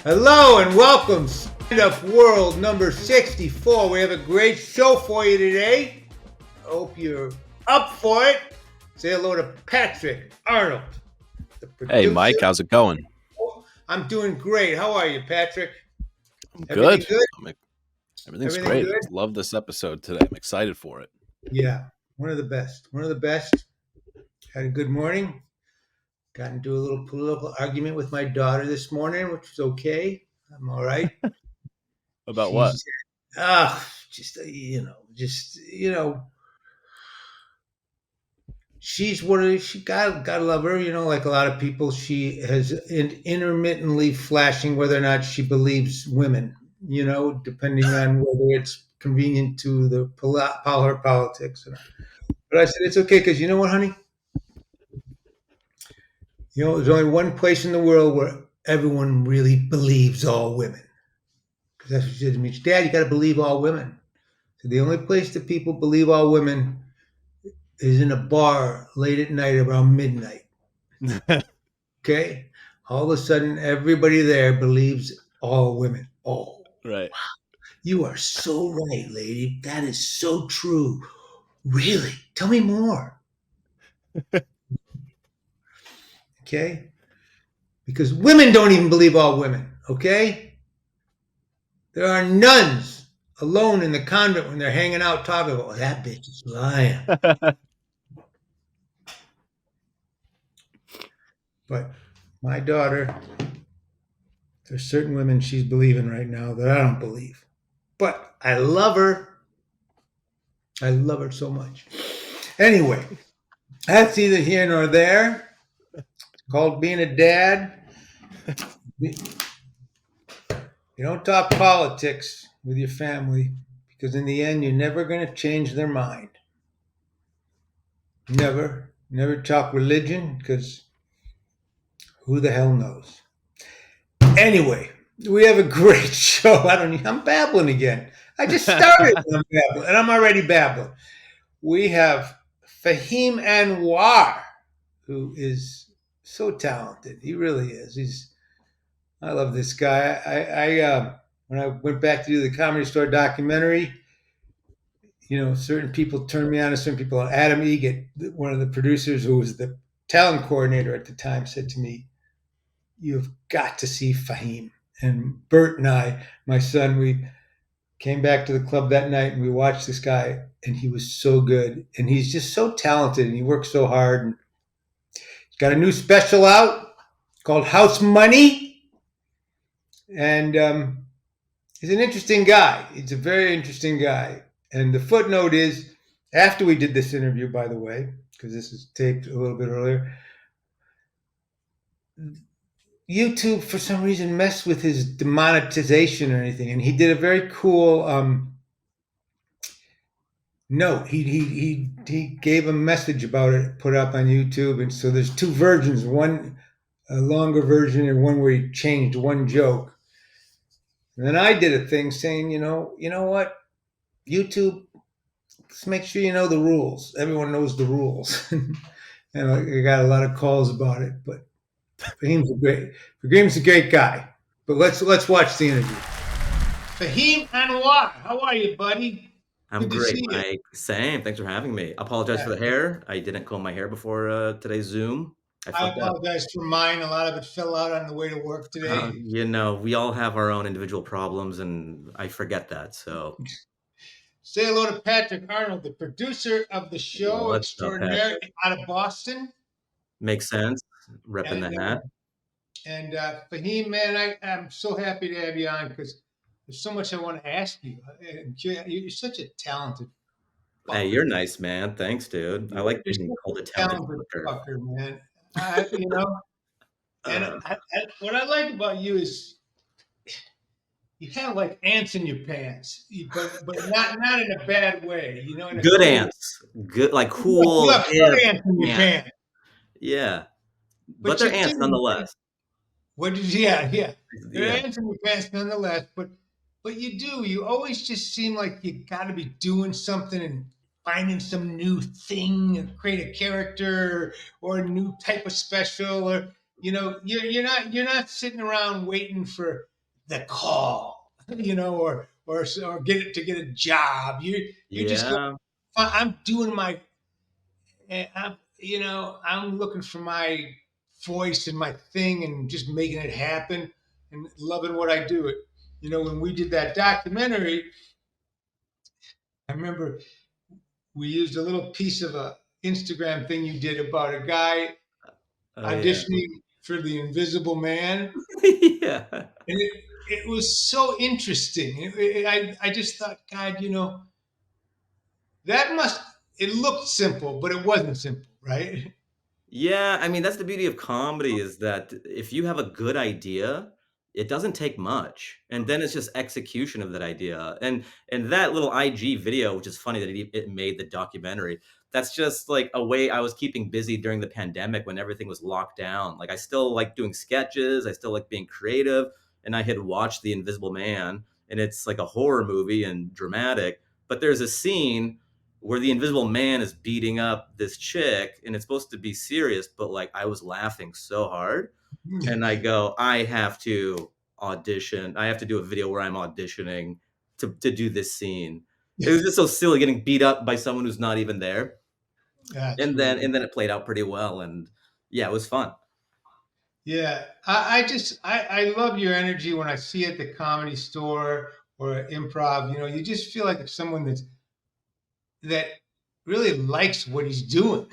Hello and welcome, Stand Up World number 64. We have a great show for you today. I hope you're up for it. Say hello to Patrick Arnold, the producer. Hey, Mike, how's it going? I'm doing great. How are you, Patrick? I'm Everything good. good? Everything's Everything great. good? Love this episode today. I'm excited for it. Yeah, one of the best. One of the best. Had a good morning. Got into a little political argument with my daughter this morning, which was okay. I'm all right. About what? She's just she's she gotta love her, like a lot of people. She has intermittently flashing whether or not she believes women, depending on whether it's convenient to her politics. But I said it's okay because you know what, honey? There's only one place in the world where everyone really believes all women. Because that's what she said to me. Dad, you got to believe all women. So the only place that people believe all women is in a bar late at night around midnight. Okay? All of a sudden, everybody there believes all women. Oh, Right. you are so right, lady. That is so true. Really? Tell me more. Okay? Because women don't even believe all women. Okay? There are nuns alone in the convent when they're hanging out talking about, that bitch is lying. But my daughter, there's certain women she's believing right now that I don't believe. But I love her. I love her so much. Anyway, that's either here nor there. It's called being a dad. You don't talk politics with your family because in the end, you're never going to change their mind. Never. Never talk religion because who the hell knows? Anyway, we have a great show. I'm babbling again. I just started and I'm babbling, and I'm already babbling. We have Fahim Anwar, who is so talented. He really is. I love this guy. I when I went back to do the Comedy Store documentary, certain people turned me on to certain people. Adam Egget, one of the producers who was the talent coordinator at the time, said to me, "You've got to see Fahim." And Bert and I, my son, we came back to the club that night and we watched this guy, and he was so good, and he's just so talented, and he works so hard. And he's got a new special out called House Money, and he's an interesting guy. He's a very interesting guy. And the footnote is, after we did this interview, by the way, because this was taped a little bit earlier, YouTube for some reason messed with his demonetization or anything, and he did a very cool note. He gave a message about it, put up on YouTube, and so there's two versions: one a longer version and one where he changed one joke. And then I did a thing saying, you know what, YouTube, let's make sure you know the rules. Everyone knows the rules. And I got a lot of calls about it, but Fahim's a great guy. But let's watch the interview. Fahim Anwar, how are you, buddy? I'm Good to great, see you. Mike. Same. Thanks for having me. Apologize for the hair. I didn't comb my hair before today's Zoom. I I fucked up. apologize for mine. A lot of it fell out on the way to work today. We all have our own individual problems, and I forget that. So, Say hello to Patrick Arnold, the producer of the show what's up, Pat? extraordinaire out of Boston. Makes sense. Repping the hat. And Fahim, man, I'm so happy to have you on because there's so much I want to ask you. You're such a talented fucker. Hey, you're nice, man. Thanks, dude. I like You're being called a such talented fucker, man. What I like about you is you have like ants in your pants, but not in a bad way. In a Good cool, ants. Good, like cool. You have good ants in your pants. Yeah. But they're ants nonetheless. What did you? Yeah. They're Yeah. ants in your pants nonetheless. But you always just seem like you got to be doing something and finding some new thing and create a character or a new type of special, or you're not sitting around waiting for the call, or get a job. You just go. Yeah. I'm doing my. I'm looking for my voice and my thing, and just making it happen, and loving what I do. When we did that documentary, I remember we used a little piece of a Instagram thing you did about a guy Oh yeah. auditioning for the Invisible Man, and Yeah. it was so interesting. I just thought, God, that must. It looked simple, but it wasn't simple, right? Yeah, I mean, that's the beauty of comedy is that if you have a good idea, it doesn't take much, and then it's just execution of that idea. And that little IG video, which is funny that it made the documentary. That's just like a way I was keeping busy during the pandemic when everything was locked down. Like I still like doing sketches, I still like being creative, and I had watched The Invisible Man, and it's like a horror movie and dramatic, but there's a scene where the invisible man is beating up this chick and it's supposed to be serious, but like I was laughing so hard. And I go, I have to audition. I have to do a video where I'm auditioning to do this scene. It was just so silly getting beat up by someone who's not even there. That's And really. then it played out pretty well. And yeah, it was fun. Yeah, I love your energy when I see you at the comedy store or improv. You just feel like it's someone that really likes what he's doing.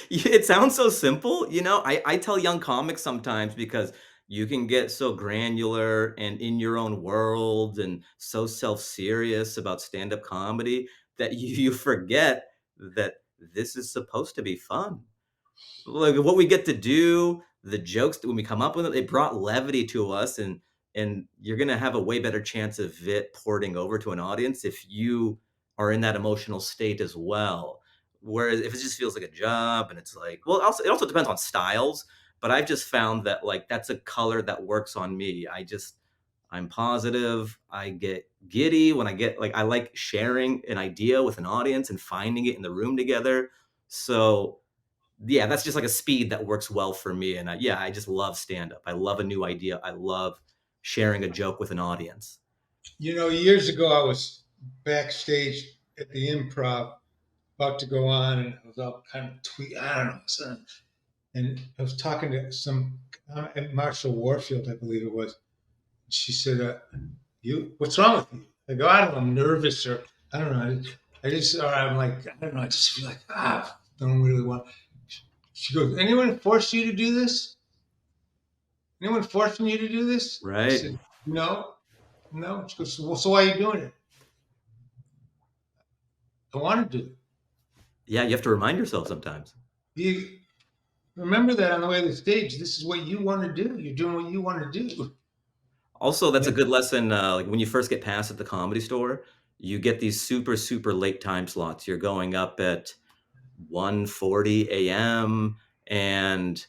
It sounds so simple, you know. I tell young comics sometimes because you can get so granular and in your own world and so self-serious about stand-up comedy that you forget that this is supposed to be fun. Like what we get to do, the jokes that when we come up with it brought levity to us, and you're gonna have a way better chance of it porting over to an audience if you are in that emotional state as well. Whereas if it just feels like a job and it's like, well, also it also depends on styles, but I've just found that like that's a color that works on me. I'm positive. I get giddy when I get like I like sharing an idea with an audience and finding it in the room together. So yeah, that's just like a speed that works well for me, and yeah, I just love stand-up. I love a new idea. I love sharing a joke with an audience. Years ago, I was backstage at the improv, about to go on, and I was all kind of tweet. I don't know, and I was talking to some Marshall Warfield, I believe it was. She said, what's wrong with you? I go, I don't know, I'm nervous, or I don't know. Or I'm like, I don't know, I just feel like, don't really want. She goes, anyone force you to do this? Anyone forcing you to do this? I Right. said, no, no. She goes, well, so why are you doing it? I want to do it. Yeah, you have to remind yourself sometimes. You remember that on the way to the stage. This is what you want to do. You're doing what you want to do. Also, that's Yeah, a good lesson, like, when you first get past at the Comedy Store, you get these super, super late time slots. You're going up at 1:40 AM, and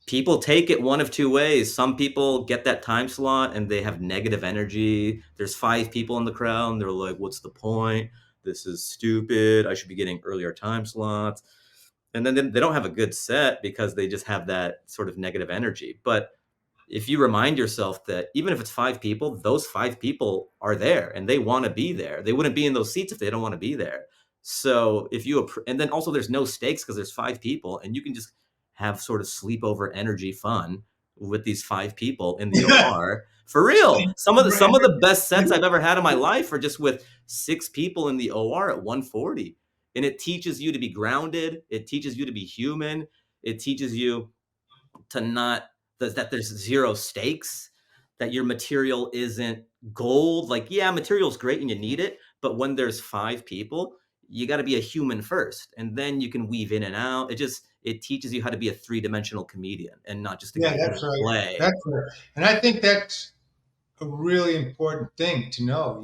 people take it one of 2 ways. Some people get that time slot and they have negative energy. There's 5 people in the crowd and they're like, "What's the point? This is stupid. I should be getting earlier time slots." And then they don't have a good set because they just have that sort of negative energy. But if you remind yourself that even if it's 5 people, those 5 people are there and they wanna be there. They wouldn't be in those seats if they don't wanna be there. So if you and then also there's no stakes because there's 5 people and you can just have sort of sleepover energy fun with these 5 people in the OR. For real. Some of the best sets I've ever had in my life are just with 6 people in the OR at 140. And it teaches you to be grounded, it teaches you to be human, it teaches you to not that there's zero stakes, that your material isn't gold. Like, yeah, material's great and you need it, but when there's 5 people, you got to be a human first, and then you can weave in and out. It teaches you how to be a three-dimensional comedian and not just a guy yeah, who can that's right. play. That's right. And I think that's a really important thing to know.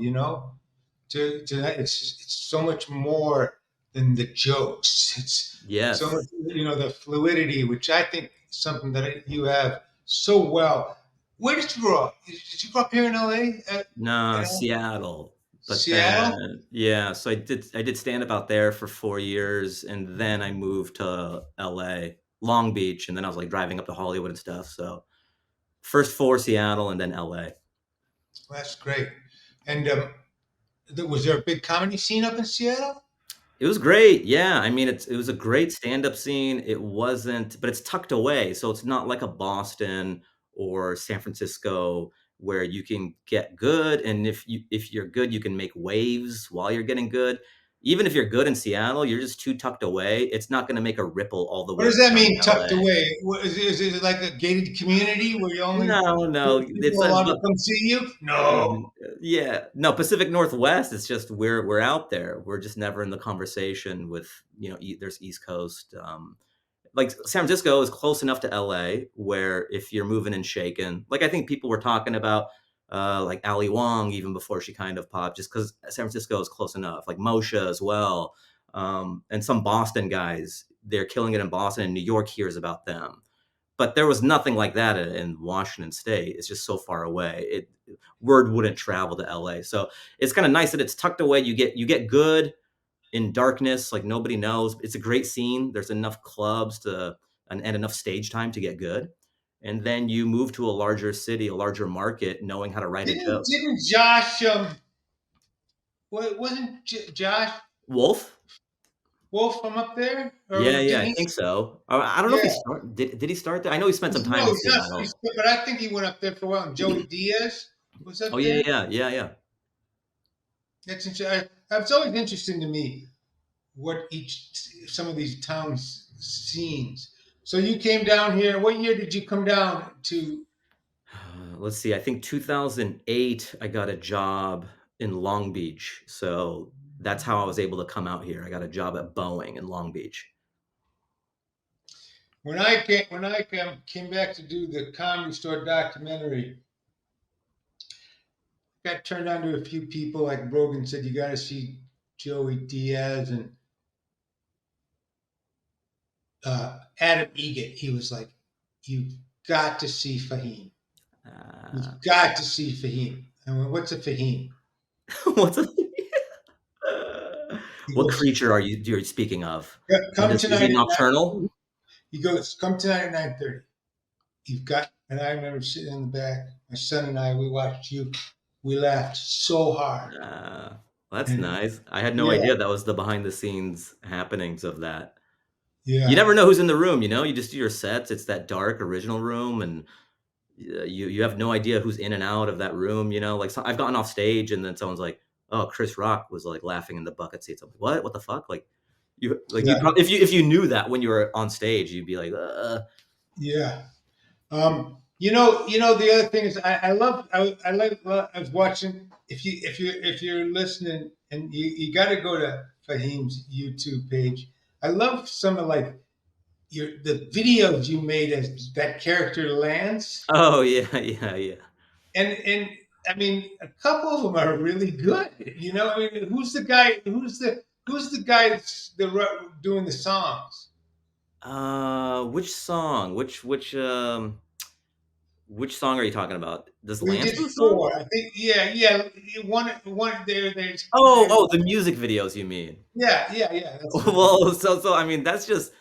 It's so much more than the jokes. It's so Yes. much, the fluidity, which I think is something that you have so well. Where did you grow up? Did you grow up here in LA? Nah, In Seattle. But Seattle? then yeah, so I did stand up out there for 4 years, and then I moved to LA, Long Beach, and then I was, like, driving up to Hollywood and stuff, so first 4 Seattle and then LA. That's great. And was there a big comedy scene up in Seattle? It was great. Yeah, I mean, it was a great stand-up scene. It wasn't, but it's tucked away, so it's not like a Boston or San Francisco where you can get good, and if you're good, you can make waves while you're getting good. Even if you're good in Seattle, you're just too tucked away. It's not gonna make a ripple all the What way does that down mean, to tucked LA. away? Is it like a gated community where you only No, no, certain it's people a allowed but to come see you? No. yeah, no, Pacific Northwest, it's just we're out there. We're just never in the conversation with, there's East Coast, like San Francisco is close enough to LA where if you're moving and shaking, like I think people were talking about like Ali Wong even before she kind of popped, just because San Francisco is close enough, like Moshe as well. And some Boston guys, they're killing it in Boston, and New York hears about them. But there was nothing like that in Washington State. It's just so far away. Word wouldn't travel to LA. So it's kind of nice that it's tucked away. You get good in darkness, like nobody knows. It's a great scene. There's enough clubs and enough stage time to get good. And then you move to a larger city, a larger market, knowing how to write a Didn't joke. didn't Josh wasn't Josh Wolf? Wolf from up there? Yeah, Or yeah, didn't I he? think so. I don't know if Yeah. he started. Did he start there? I know he spent some time No, in he's not. Seattle. But I think he went up there for a while. And Joey Diaz was Oh up yeah, there. yeah, yeah, yeah. That's interesting. It's always interesting to me what each some of these towns scenes. So you came down here. What year did you come down to? Let's see. I think 2008. I got a job in Long Beach, so that's how I was able to come out here. I got a job at Boeing in Long Beach. When I came back to do the Comedy Store documentary, got turned on to a few people. Like Rogan said, you got to see Joey Diaz and Adam Egett. He was like, "You've got to see Fahim. Uh, You've got to see Fahim." I went, "What's a Fahim?" what's a, He what goes, creature are you speaking of? "Yeah, And come is he tonight at 9:30." nocturnal? He goes, "Come tonight at 9:30. You've got." And I remember sitting in the back. My son and I, we watched you. We laughed so hard. Well, that's And nice. I had no yeah, idea that was the behind the scenes happenings of that. You yeah, never know who's in the room, you just do your sets. It's that dark original room, and you have no idea who's in and out of that room. Like I've gotten off stage, and then someone's like, "Oh, Chris Rock was like laughing in the bucket seats." I'm like, "What? What the fuck?" yeah, If you knew that when you were on stage, you'd be like, yeah. The other thing is, I love, I like, I was watching. If you're listening, and you got to go to Fahim's YouTube page. I love some of like the videos you made as that character Lance, "Oh yeah, yeah, yeah." and I mean, a couple of them are really good. I mean, who's the guy? Who's the guy that's doing the songs? Which song? Which song are you talking about? Does We Lance did do a song? four, I think. Yeah, yeah. One. There's. Oh, the music videos you mean? Yeah. That's what it is. Well, so I mean, that's just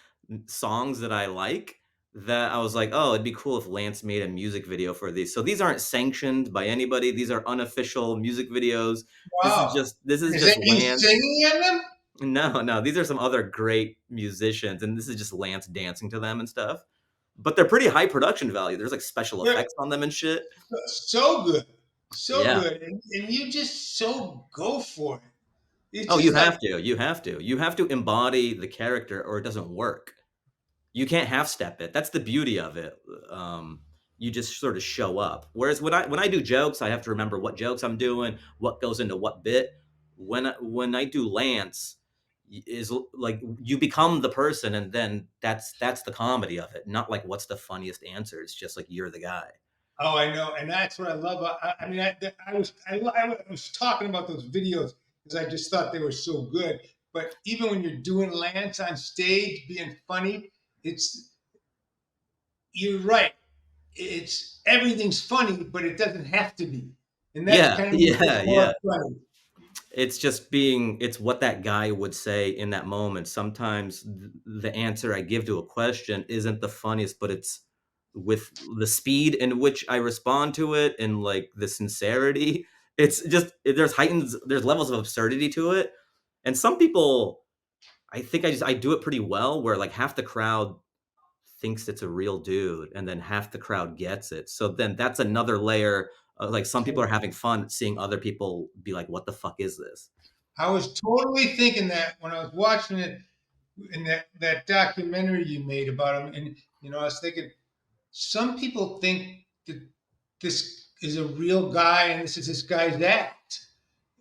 songs that I like that I was like, "Oh, it'd be cool if Lance made a music video for these." So these aren't sanctioned by anybody. These are unofficial music videos. This is Wow. just this is Is that just you Lance. singing in them? No, no, these are some other great musicians, and this is just Lance dancing to them and stuff. But they're pretty high production value. There's like special They're effects on them and shit. so good. So Yeah. good. And you just so go for it. It's Oh, you just like, have to. You have to. You have to embody the character or it doesn't work. You can't half step it. That's the beauty of it. You just sort of show up. Whereas when I do jokes, I have to remember what jokes I'm doing, what goes into what bit. When I do Lance, is like you become the person, and then that's the comedy of it. Not like what's the funniest answer. It's just like you're the guy. oh, I know. And that's what I love. I mean, I was talking about those videos because I just thought they were so good. But even when you're doing Lance on stage, being funny, it's, you're right. It's everything's funny, but it doesn't have to be, and that Yeah, kind of makes it yeah, more yeah. funny. It's what that guy would say in that moment. Sometimes the answer I give to a question isn't the funniest, but it's with the speed in which I respond to it and like the sincerity. It's just there's levels of absurdity to it. And some people, I think I do it pretty well where like half the crowd thinks it's a real dude and then half the crowd gets it. So then that's another layer. Like some people are having fun seeing other people be like, what the fuck is this? I was totally thinking that when I was watching it in that documentary you made about him, and I was thinking some people think that this is a real guy and this is this guy's act,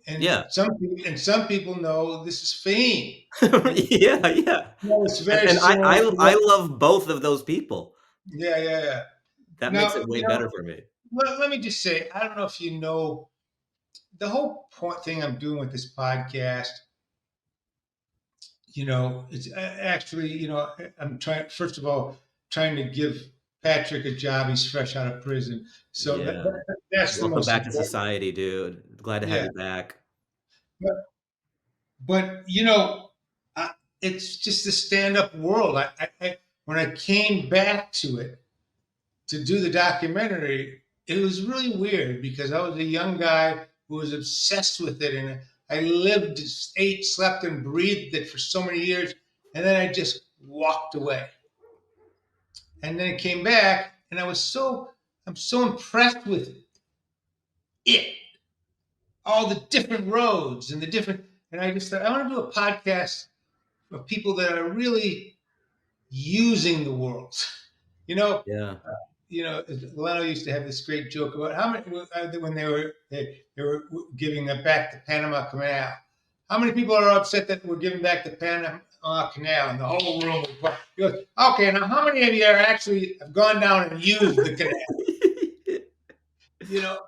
and Yeah. some people know this is Fahim, and Yeah, yeah. it's very And similar. I love both of those people. Yeah, yeah, yeah. That makes Now, it way better for me. let me just say, I don't know if you know the whole point thing I'm doing with this podcast. It's actually, I'm trying, first of all, trying to give Patrick a job. He's fresh out of prison. So Yeah. that's the Welcome most back to important. society, dude. Glad to have Yeah. you back. But, it's just the stand up world. When I came back to it to do the documentary, it was really weird because I was a young guy who was obsessed with it. And I lived, ate, slept, and breathed it for so many years. And then I just walked away. And then it came back, and I'm so impressed with it, all the different roads and the different, and I just thought I want to do a podcast of people that are really using the world. You know, Yeah. Leno used to have this great joke about how many when they were giving back the Panama Canal. How many people are upset that we're giving back the Panama Canal? And the whole room was quiet. He goes, okay, now how many of you are actually have gone down and used the canal?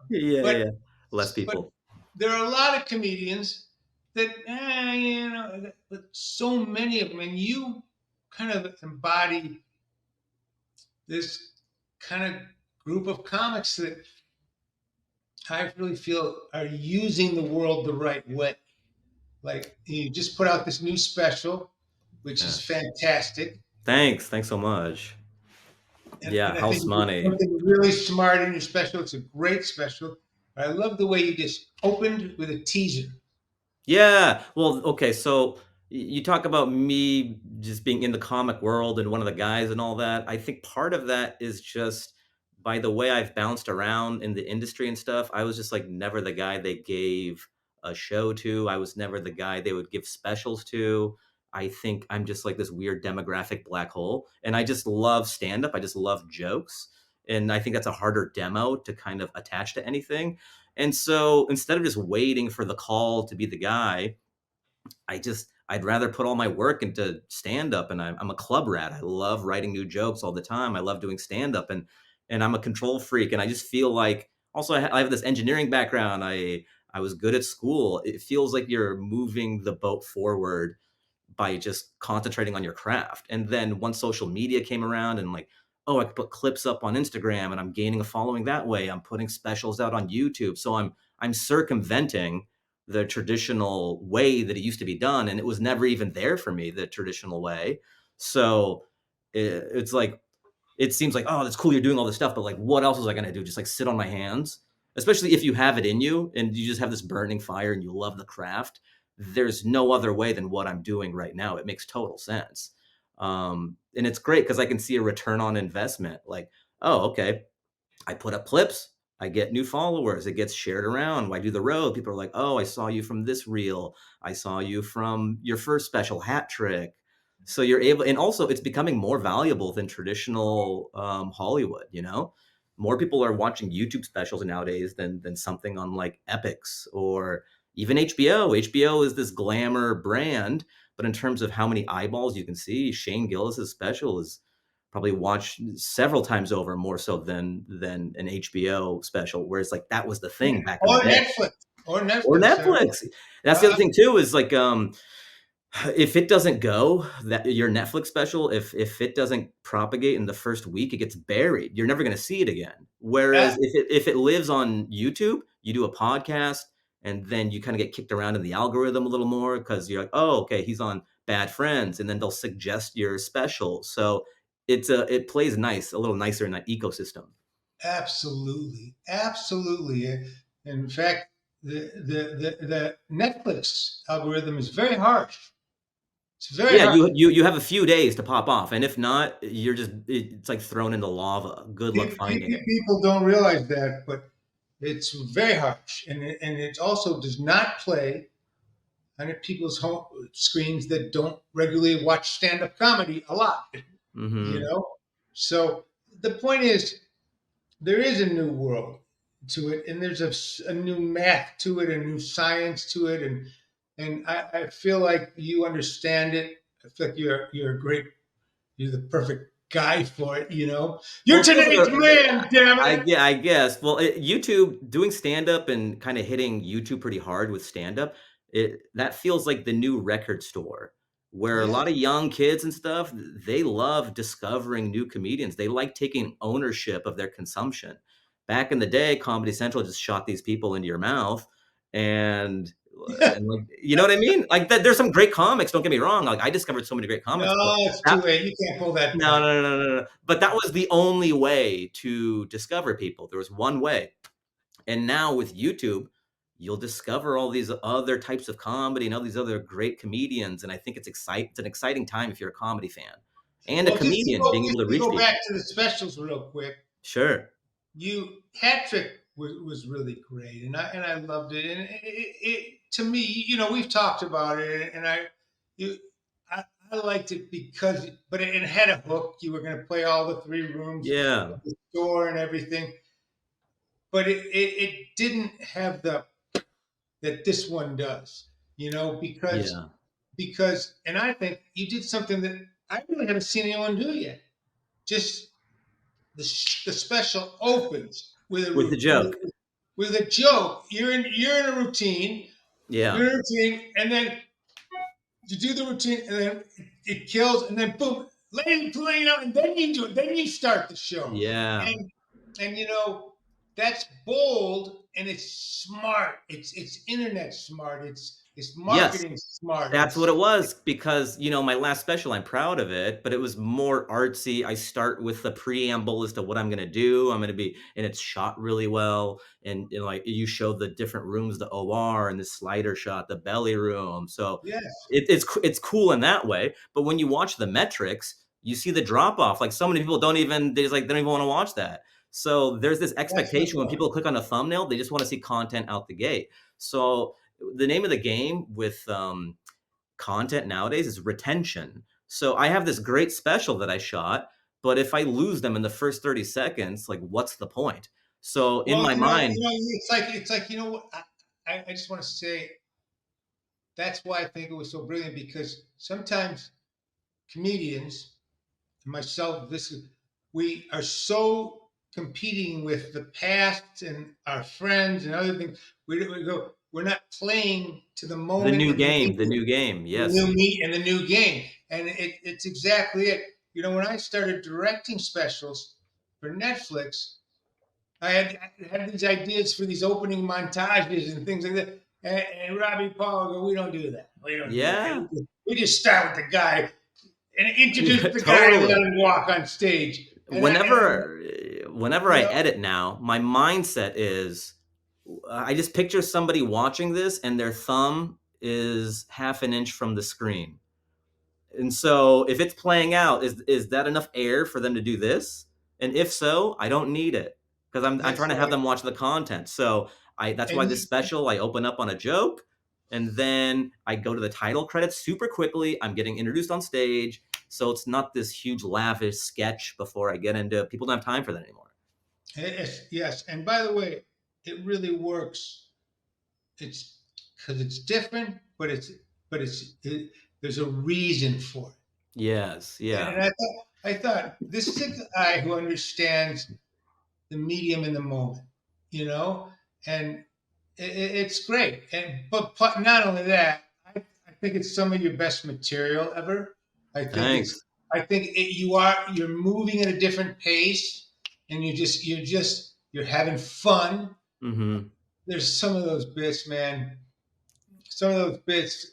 Yeah, But yeah. Less people. there are a lot of comedians that, but so many of them, and you kind of embody this kind of group of comics that I really feel are using the world the right way. Like you just put out this new special, which Yeah. is fantastic. Thanks so much. Yeah, And I think house you did money. something really smart in your special. It's a great special. But I love the way you just opened with a teaser. Yeah. Well, okay. So you talk about me just being in the comic world and one of the guys and all that. I think part of that is just by the way I've bounced around in the industry and stuff. I was just like never the guy they gave a show to. I was never the guy they would give specials to. I think I'm just like this weird demographic black hole. And I just love stand up. I just love jokes. And I think that's a harder demo to kind of attach to anything. And so instead of just waiting for the call to be the guy, I'd rather put all my work into stand up. And I'm a club rat. I love writing new jokes all the time. I love doing stand up, and I'm a control freak. And I just feel like also I have this engineering background. I was good at school. It feels like you're moving the boat forward by just concentrating on your craft. And then once social media came around and like, oh, I could put clips up on Instagram and I'm gaining a following that way. I'm putting specials out on YouTube. So I'm circumventing the traditional way that it used to be done. And it was never even there for me, the traditional way. So it's like, it seems like, oh, that's cool, you're doing all this stuff, but like, what else was I going to do? Just like sit on my hands, especially if you have it in you and you just have this burning fire and you love the craft. There's no other way than what I'm doing right now. It makes total sense. And it's great because I can see a return on investment. Like, oh, okay, I put up clips, I get new followers, it gets shared around. I do the road. People are like, oh, I saw you from this reel. I saw you from your first special hat trick. So you're able, and also it's becoming more valuable than traditional Hollywood. More people are watching YouTube specials nowadays than something on like Epics or even HBO. HBO is this glamour brand, but in terms of how many eyeballs you can see, Shane Gillis's special is probably watched several times over more so than an HBO special, where it's like that was the thing back in the Or day. Netflix. Or Or Netflix. Netflix. That's the other thing too, is like if it doesn't go, that your Netflix special, if it doesn't propagate in the first week, it gets buried. You're never gonna see it again. Whereas That, if it lives on YouTube, you do a podcast and then you kind of get kicked around in the algorithm a little more because you're like, oh, okay, he's on Bad Friends, and then they'll suggest your special. So it plays nice, a little nicer in that ecosystem. Absolutely, absolutely. In fact, the Netflix algorithm is very harsh. It's very Yeah, harsh. you have a few days to pop off, and if not, you're just it's like thrown into lava. Good luck finding it. People don't realize that, but it's very harsh, and it also does not play on people's home screens that don't regularly watch stand-up comedy a lot. You Hmm. know, so the point is, there is a new world to it, and there's a new math to it, a new science to it, and I feel like you understand it. I feel like you're the perfect guy for it. You're Well, those today's are man, damn it. I guess. Well, YouTube doing stand up and kind of hitting YouTube pretty hard with stand up, that feels like the new record store where a Yeah, lot of young kids and stuff, they love discovering new comedians. They like taking ownership of their consumption. Back in the day, Comedy Central just shot these people into your mouth and yeah. like you know what I mean? Like that there's some great comics, don't get me wrong. Like I discovered so many great No, comics, but it's too late. You can't pull that no, back. no, no, no, no, no. But that was the only way to discover people. There was one way. And now with YouTube, you'll discover all these other types of comedy and all these other great comedians. And I think it's an exciting time if you're a comedy fan and a Well, comedian being able to just to reach go people. back to the specials real quick. Sure. You hat trick was really great, and I loved it. And it to me, we've talked about it, and you I, I liked it because, but it had a hook. You were going to play all the three rooms Yeah. of the store and everything, but it didn't have the that this one does. Because Yeah. and I think you did something that I really haven't seen anyone do yet. Just the special opens with With the joke. a joke. You're in a routine. Yeah. You're in a routine, and then you do the routine, and then it kills, and then boom, and then you do it. Then you start the show, Yeah. and that's bold and it's smart. It's internet smart. It's Yes. marketing smart. That's what It's it was because, my last special, I'm proud of it, but it was more artsy. I start with the preamble as to what I'm gonna do. I'm gonna be and it's shot really well, and, like, you show the different rooms, the OR and the slider shot, the belly room, so yes, it's cool in that way, but when you watch the metrics, you see the drop off, like, so many people they don't even wanna watch that. So, there's this that's what it expectation when was. people click on a thumbnail, they just wanna see content out the gate. So, the name of the game with, content nowadays is retention. So I have this great special that I shot, but if I lose them in the first 30 seconds, like what's the point? So in Well, my mind, it's like what I just want to say. That's why I think it was so brilliant because sometimes comedians, myself, we are so competing with the past and our friends and other things. We're not playing to the moment and the new game, the yes. new meat and the new game. And it's exactly it. When I started directing specials for Netflix, I had these ideas for these opening montages and things like that. And Robbie Paul go, we don't do that. We don't do that. Yeah, We just start with the guy and introduce yeah, the guy and let totally. him walk on stage. Whenever whenever You I know, edit now, my mindset is I just picture somebody watching this and their thumb is half an inch from the screen. And so if it's playing out, is that enough air for them to do this? And if so, I don't need it because I'm that's trying to have right. them watch the content. So that's why And this special I open up on a joke and then I go to the title credits super quickly. I'm getting introduced on stage. So it's not this huge lavish sketch before I get into people don't have time for that anymore. yes. And by the way, it really works. It's because it's different, there's a reason for Yes, it. yeah. And I thought this is a guy who understands the medium in the moment, you know, and it's great. But not only that, I think it's some of your best material ever. I think it's Thanks. I think you're moving at a different pace, and you're having fun. Mhm. There's some of those bits, man. Some of those bits.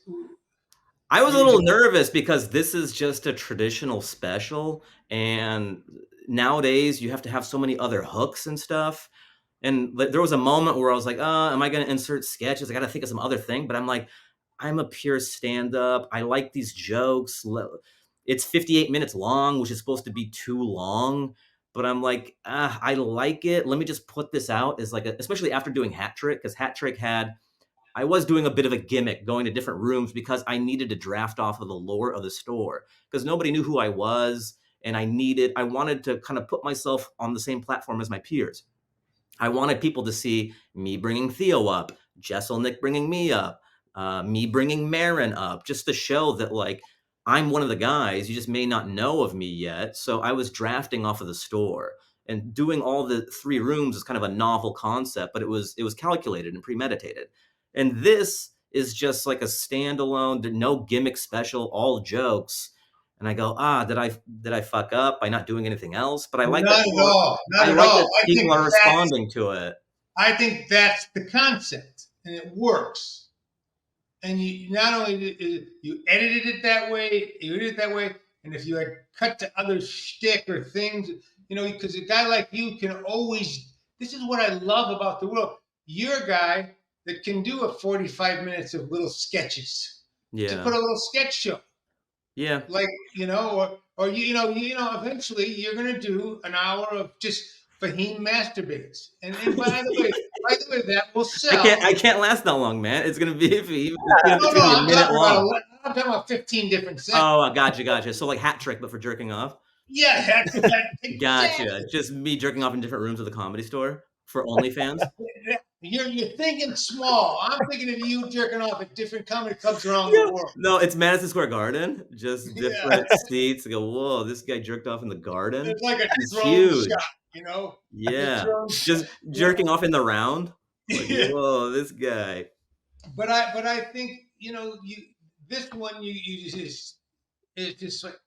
I was a Usually, little nervous because this is just a traditional special, and nowadays you have to have so many other hooks and stuff. And there was a moment where I was like, am I going to insert sketches? I got to think of some other thing. But I'm like, I'm a pure stand up. I like these jokes. It's 58 minutes long, which is supposed to be too long. But I'm like, I like it. Let me just put this out as like, especially after doing Hat Trick, because Hat Trick I was doing a bit of a gimmick going to different rooms because I needed to draft off of the lore of the store because nobody knew who I was. And I wanted to kind of put myself on the same platform as my peers. I wanted people to see me bringing Theo up, Jesselnick bringing me up, me bringing Marin up, just to show that like I'm one of the guys. You just may not know of me yet. So I was drafting off of the store and doing all the three rooms is kind of a novel concept, but it was calculated and premeditated. And this is just like a standalone, no gimmick special, all jokes. And I go, did I fuck up by not doing anything else? But I like that not at people all. Not I at like all. that people are responding to it. I think that's the concept, and it works. And you not only you edited it that way, and if you had cut to other shtick or things, because a guy like you can always. This is what I love about the world. You're a guy that can do a 45 minutes of little sketches to Yeah. put a little sketch show. Yeah. Like, or eventually you're gonna do an hour of just Fahim masturbates. And by the way, that will sell. I can't last that long, man. It's gonna be No, it's no, gonna be a minute long. I'm talking about 15 different segments. Oh, gotcha. So like Hat Trick, but for jerking off. Yeah, exactly. Gotcha. Just me jerking off in different rooms of the Comedy Store for OnlyFans. You're thinking small. I'm thinking of you jerking off at different comedy clubs around Yeah. the world. No, it's Madison Square Garden. Just Yeah, different seats. I go, whoa, this guy jerked off in the garden. it's like a He's drone huge. shot. The Yeah. drone Just jerking off in the round. Like, Yeah. whoa, this guy. But I think this one you just it's just like,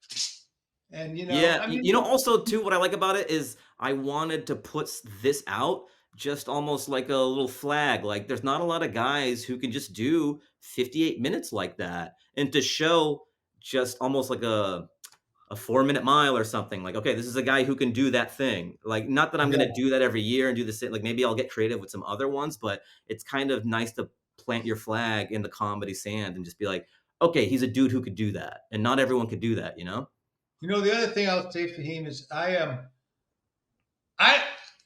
and Yeah, I mean, also too, what I like about it is I wanted to put this out just almost like a little flag. Like, there's not a lot of guys who can just do 58 minutes like that, and to show just almost like a 4 minute mile or something. Like, okay, this is a guy who can do that thing. Like, not that I'm yeah. gonna do that every year and do the same. Like, maybe I'll get creative with some other ones, but it's kind of nice to plant your flag in the comedy sand and just be like, okay, he's a dude who could do that, and not everyone could do that, you know? The other thing I'll say, Fahim, is I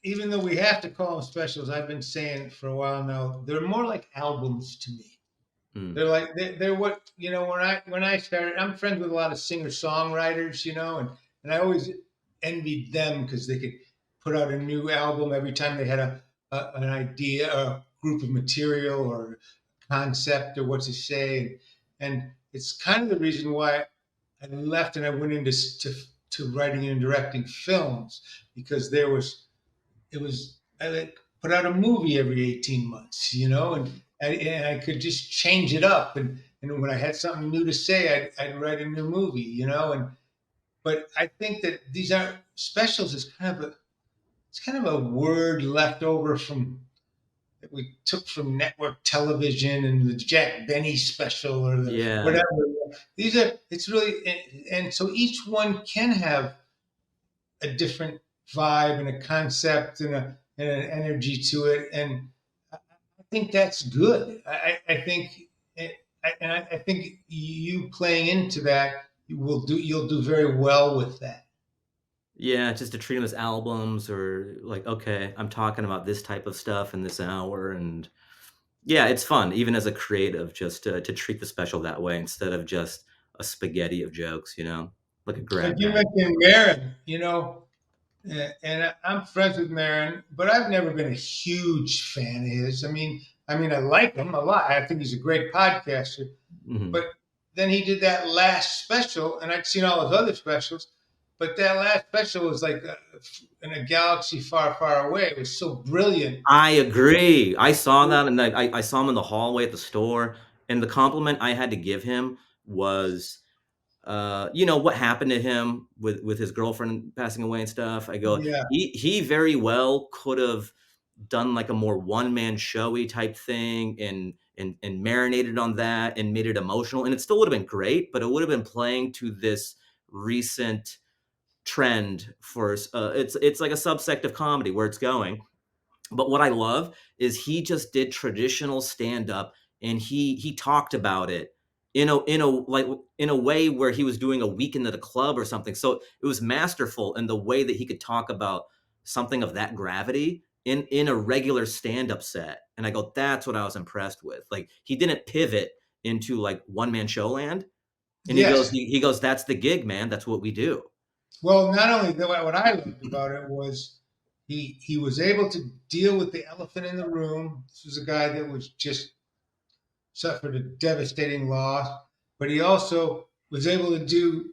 even though we have to call them specials, I've been saying for a while now, they're more like albums to me. Mm. They're like they're what when I started. I'm friends with a lot of singer songwriters, and I always envied them because they could put out a new album every time they had an idea, a group of material, or concept, or what to say, and it's kind of the reason why I left and I went into to writing and directing films because it was I like put out a movie every 18 months, and I could just change it up, and when I had something new to say, I'd write a new movie, but I think that these are specials is kind of a word left over from that we took from network television and the Jack Benny special or the Yeah. whatever. It's really, and so each one can have a different vibe and a concept and an energy to it. And I think that's good. I think, I think you playing into that, you'll do very well with that. Yeah, just to treat them as albums or like, okay, I'm talking about this type of stuff in this hour. And yeah, it's fun, even as a creative, just to treat the special that way instead of just a spaghetti of jokes, like a Like grab you bag. mentioned Marin, and I'm friends with Marin, but I've never been a huge fan of his. I like him a lot. I think he's a great podcaster. Mhm. But then he did that last special, and I'd seen all his other specials, but that last special was like in a galaxy far, far away. It was so brilliant. I agree. I saw that, and I saw him in the hallway at the store, and the compliment I had to give him was, what happened to him with his girlfriend passing away and stuff. I go, Yeah, he very well could have done like a more one man showy type thing and and marinated on that and made it emotional, and it still would have been great, but it would have been playing to this recent trend for it's like a subsect of comedy where it's going. But what I love is he just did traditional stand up, and he talked about it in a way where he was doing a weekend at a club or something. So it was masterful in the way that he could talk about something of that gravity in a regular stand up set. And I go, that's what I was impressed with. Like he didn't pivot into like one man show land. And Yes. he goes, that's the gig, man. That's what we do. Well, not only that, what I loved about it was he was able to deal with the elephant in the room. This was a guy that was just suffered a devastating loss, but he also was able to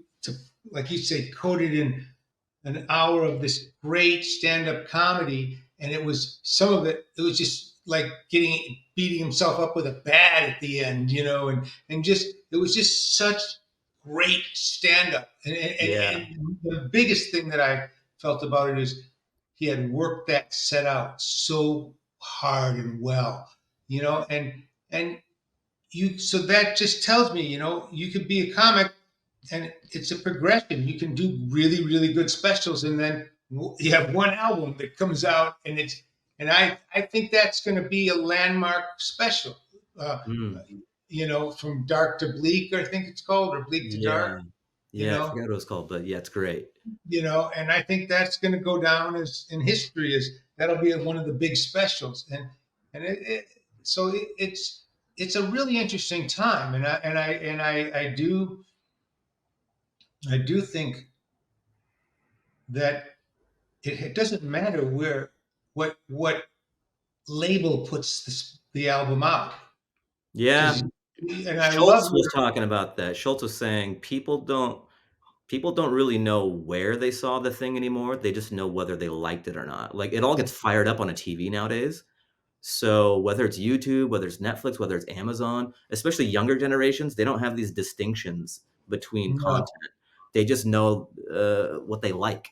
like you say, code it in an hour of this great stand-up comedy, and it was some of it. It was just like beating himself up with a bat at the end, and just it was just such great stand-up. Yeah. And the biggest thing that I felt about it is he had worked that set out so hard and well, and so that just tells me, you could be a comic and it's a progression. You can do really, really good specials, and then you have one album that comes out, and I think that's going to be a landmark special. Uh, Mm. from dark to bleak, I think it's called, or bleak to dark. Yeah. You Yeah, I know, forgot what it was called, but yeah, it's great. and I think that's going to go down as in history as that'll be one of the big specials, so it's a really interesting time, I do think that it doesn't matter what label puts the album out, Yeah. because and I love Schultz was talking about that. Schultz was saying people don't really know where they saw the thing anymore. They just know whether they liked it or not. Like it all gets fired up on a TV nowadays. So whether it's YouTube, whether it's Netflix, whether it's Amazon, especially younger generations, they don't have these distinctions between no. content. They just know what they like.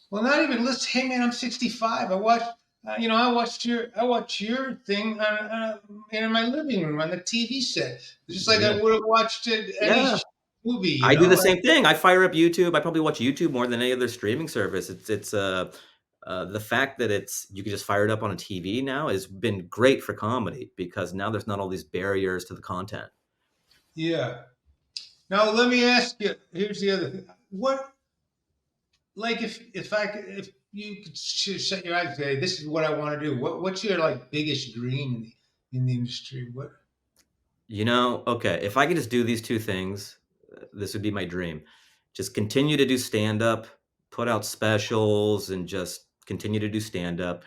Well, not even listen. Hey, man, I'm 65. I watch your thing in my living room on the TV set, just like Yeah. I would have watched any Yeah. movie. I do the same thing. I fire up YouTube. I probably watch YouTube more than any other streaming service. It's the fact that you can just fire it up on a TV now has been great for comedy because now there's not all these barriers to the content. Yeah. Now let me ask you. Here's the other thing. What, like, if you could shut your eyes and say, "This is what I want to do." What's your like biggest dream in the industry? What? Okay, if I could just do these two things, this would be my dream. Just continue to do stand up, put out specials, and just continue to do stand up,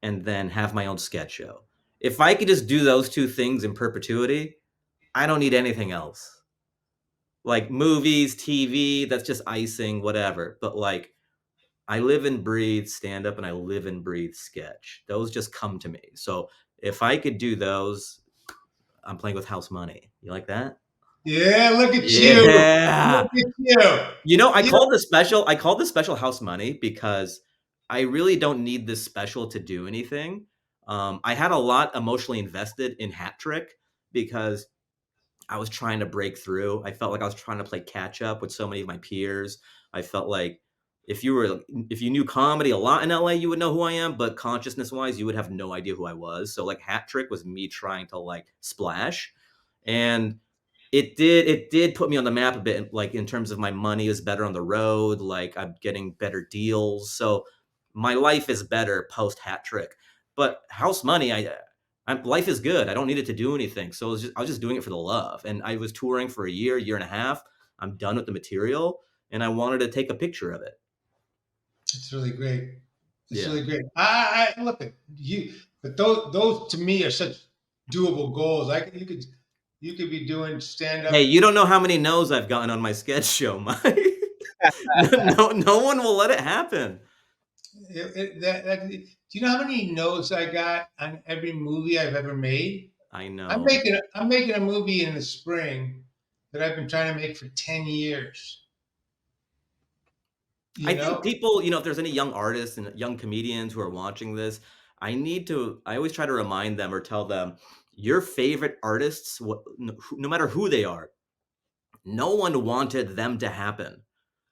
and then have my own sketch show. If I could just do those two things in perpetuity, I don't need anything else. Like movies, TV, that's just icing, whatever. But like, I live and breathe stand up and I live and breathe sketch. Those just come to me. So if I could do those, I'm playing with house money. You like that? Yeah, look at you. Yeah. Look at you. You know, I called the special house money because I really don't need this special to do anything. I had a lot emotionally invested in Hat Trick because I was trying to break through. I felt like I was trying to play catch up with so many of my peers. I felt like if you knew comedy a lot in LA, you would know who I am, but consciousness wise, you would have no idea who I was. So like Hat Trick was me trying to like splash. And it did put me on the map a bit, like in terms of my money is better on the road, like I'm getting better deals. So my life is better post Hat Trick. But house money, life is good. I don't need it to do anything. So I was just doing it for the love. And I was touring for a year and a half. I'm done with the material and I wanted to take a picture of it. it's really great. It's Yeah. really great. I look at you, but those to me are such doable goals. You could be doing stand Hey, up. you don't know how many no's I've gotten on my sketch show, Mike. No one will let it happen. Do you know how many no's I got on every movie I've ever made? I I'm know. making a movie in the spring that I've been trying to make for 10 years. I You think know, people, if there's any young artists and young comedians who are watching this, I always try to remind them or tell them, your favorite artists, no matter who they are, no one wanted them to happen.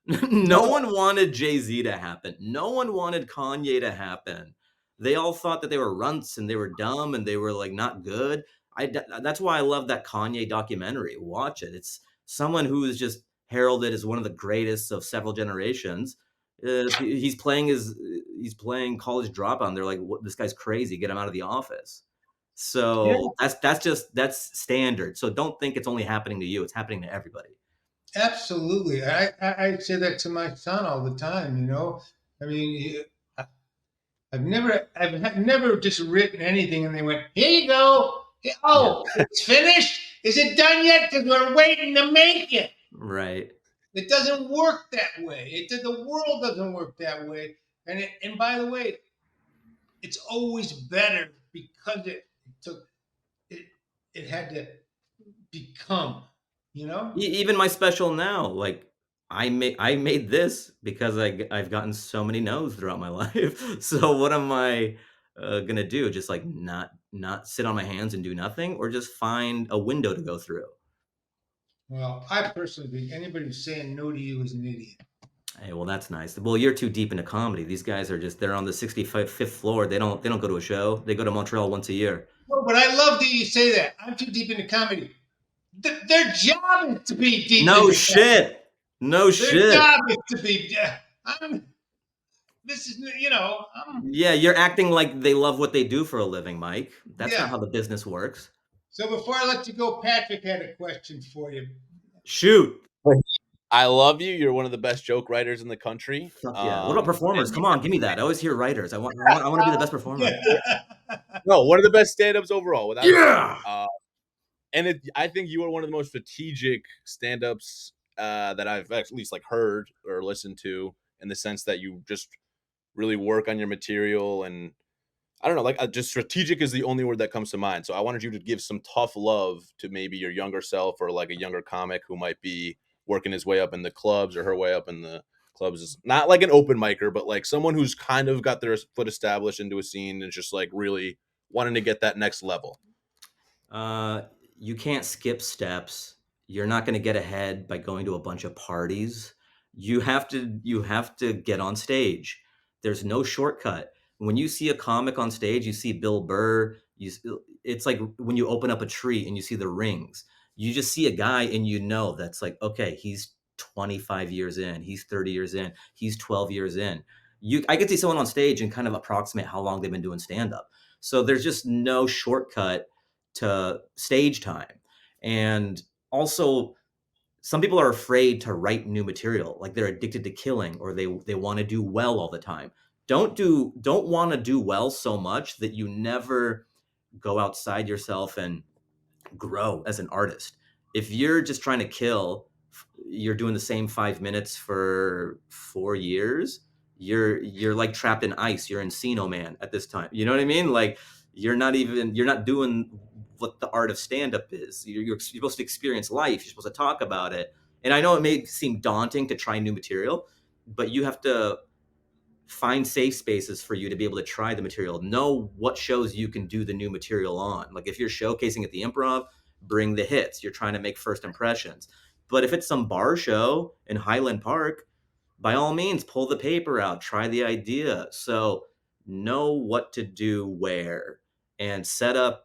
No No. one wanted Jay-Z to happen. No one wanted Kanye to happen. They all thought that they were runts and they were dumb and they were like not good. That's why I love that Kanye documentary. Watch it. It's someone who is just heralded as one of the greatest of several generations. He's playing college dropout. And they're like, what, this guy's crazy. Get him out of the office. Yeah, So that's standard. So don't think it's only happening to you. It's happening to everybody. absolutely. I say that to my son all the time. I mean, I've never just written anything and they went, here you go. Yeah. Oh, it's finished. Is it done yet? Because we're waiting to make it. Right. It doesn't work that way. The world doesn't work that way. And by the way, it's always better because it took it. It had to become. You know. Even my special now, like I made this because I've gotten so many no's throughout my life. So what am I gonna do? Just like not sit on my hands and do nothing, or just find a window to go through? Well, I personally think anybody who's saying no to you is an idiot. Hey, well, that's nice. Well, you're too deep into comedy. These guys are just they're on the 65th floor. They don't go to a show. They go to Montreal once a year. No, but I love that you say that. I'm too deep into comedy. Their job is to be deep No into shit. No comedy. Their shit. job is to be. I'm. This is. I'm. Yeah, you're acting like they love what they do for a living, Mike. That's not Yeah. how the business works. So before I let you go, Patrick had a question for you. Shoot. I love you. You're one of the best joke writers in the country. Fuck yeah. What about performers? Come on, give me that. I always hear writers. I want to be the best performer. No, one of the best stand-ups overall. Without Yeah. and I think you are one of the most strategic stand-ups that I've at least like heard or listened to, in the sense that you just really work on your material. And I don't know, like just strategic is the only word that comes to mind. So I wanted you to give some tough love to maybe your younger self, or like a younger comic who might be working his way up in the clubs, or her way up in the clubs. Is not like an open micer, but like someone who's kind of got their foot established into a scene and just like really wanting to get that next level. You can't skip steps. You're not going to get ahead by going to a bunch of parties. You have to get on stage. There's no shortcut. When you see a comic on stage, you see Bill Burr. It's like when you open up a tree and you see the rings. You just see a guy and you know that's like, okay, he's 25 years in, he's 30 years in, he's 12 years in. I could see someone on stage and kind of approximate how long they've been doing stand up. So there's just no shortcut to stage time. And also, some people are afraid to write new material, like they're addicted to killing, or they want to do well all the time. Don't want to do well so much that you never go outside yourself and grow as an artist. If you're just trying to kill, you're doing the same 5 minutes for 4 years. You're like trapped in ice. You're Encino Man at this time. You know what I mean? Like you're not doing what the art of stand up is. You're supposed to experience life. You're supposed to talk about it. And I know it may seem daunting to try new material, but you have to find safe spaces for you to be able to try the material. Know what shows you can do the new material on. Like if you're showcasing at the Improv, bring the hits. You're trying to make first impressions. But if it's some bar show in Highland Park, by all means, pull the paper out, try the idea. So know what to do where, and set up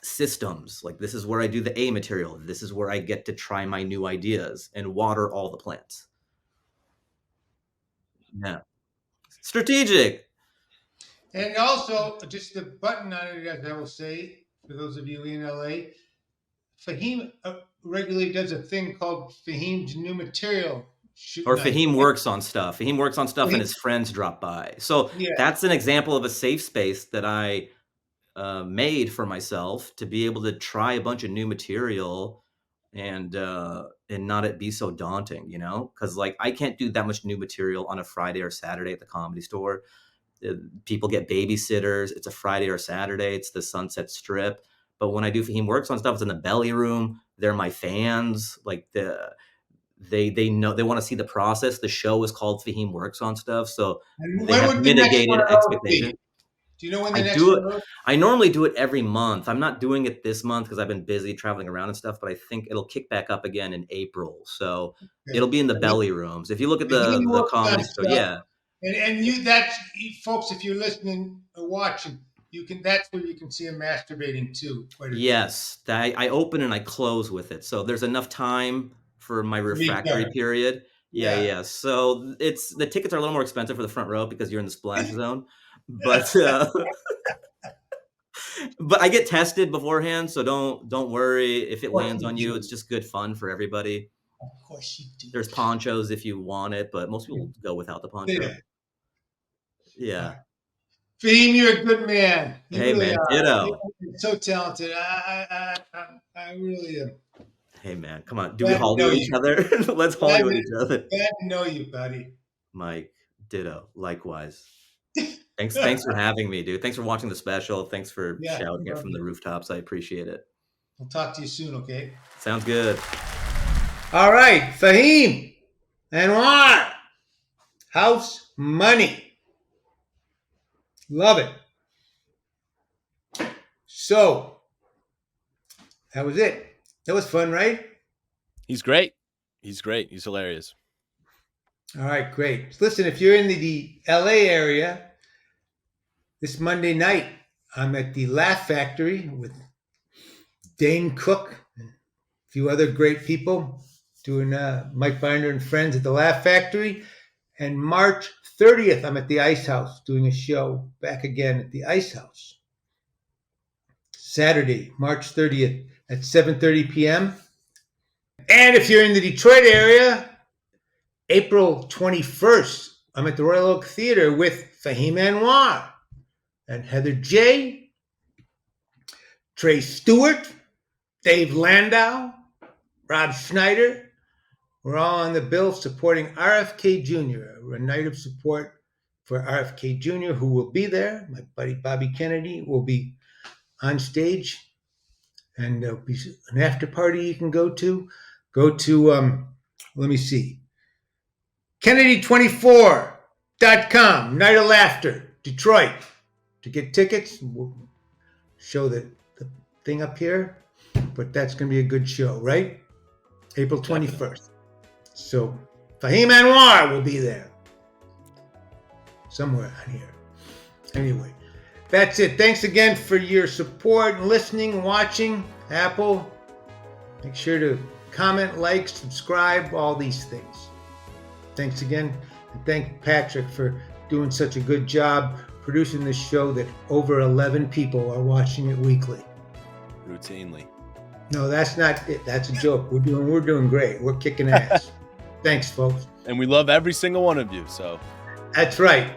systems. Like this is where I do the A material. This is where I get to try my new ideas and water all the plants. Yeah. Strategic. And also, just the button on it, as I will say, for those of you in LA, Fahim regularly does a thing called Fahim's New Material Shoot Or Night. Fahim works on stuff. Fahim works on stuff and Fahim- his friends drop by. So Yeah. that's an example of a safe space that I made for myself to be able to try a bunch of new material and not it be so daunting, because like I can't do that much new material on a Friday or Saturday at the Comedy Store. People get babysitters. It's a Friday or Saturday. It's the Sunset Strip. But when I do Fahim works on stuff, it's in the belly room. They're my fans. Like they know, they want to see the process. The show is called Fahim Works on Stuff, so And they when have would the next one mitigated of those expectation. be? Do you know when the I next do it. show is? I normally do it every month. I'm not doing it this month because I've been busy traveling around and stuff, but I think it'll kick back up again in April. So Okay. it'll be in the belly rooms. If you look at He the works on comedy store, stuff. yeah. And you that's folks, if you're listening or watching, you can that's where you can see him masturbating too. Quite a bit. Yes. I open and I close with it. So there's enough time for my refractory Restart. period. Yeah, Yeah. yeah. So it's the tickets are a little more expensive for the front row because you're in the splash zone. But but I get tested beforehand, so don't worry if it Of course lands you on you. do. It's just good fun for everybody. Of course you do. There's ponchos if you want it, but most people go without the poncho. Yeah. Yeah. Fahim, you're a good man. You Hey really man, are. ditto. You're so talented. I really am. Hey man, come on. Do we Glad to know Hollywood each you. other? Let's Glad Hollywood to, each other. glad to know you, buddy. Mike, ditto. Likewise. Thanks for having me, dude. Thanks for watching the special. Thanks for Yeah, shouting it love from the you. rooftops. I appreciate it. I'll talk to you soon, okay? Sounds good. All right, Fahim Anwar. House money. Love it. So that was it. That was fun, right? He's great. He's great. He's hilarious. All right, great. Listen, if you're in the LA area, this Monday night, I'm at the Laugh Factory with Dane Cook and a few other great people doing Mike Binder and Friends at the Laugh Factory. And March 30th, I'm at the Ice House doing a show back again at the Ice House. Saturday, March 30th at 7:30 p.m. And if you're in the Detroit area, April 21st, I'm at the Royal Oak Theater with Fahim Anwar and Heather J., Trey Stewart, Dave Landau, Rob Schneider. We're all on the bill supporting RFK Jr., a night of support for RFK Jr., who will be there. My buddy Bobby Kennedy will be on stage, and there'll be an after party you can go to. Go to, let me see, Kennedy24.com, Night of Laughter, Detroit. To get tickets, we'll show the thing up here, but that's going to be a good show, right? April 21st. Definitely. So Fahim Anwar will be there somewhere on here. Anyway, that's it. Thanks again for your support and listening, watching. Apple, make sure to comment, like, subscribe, all these things. Thanks again. And thank Patrick for doing such a good job producing this show that over 11 people are watching it weekly. Routinely. No, that's not it. That's a joke. We're doing great. We're kicking ass. Thanks, folks. And we love every single one of you. So that's right.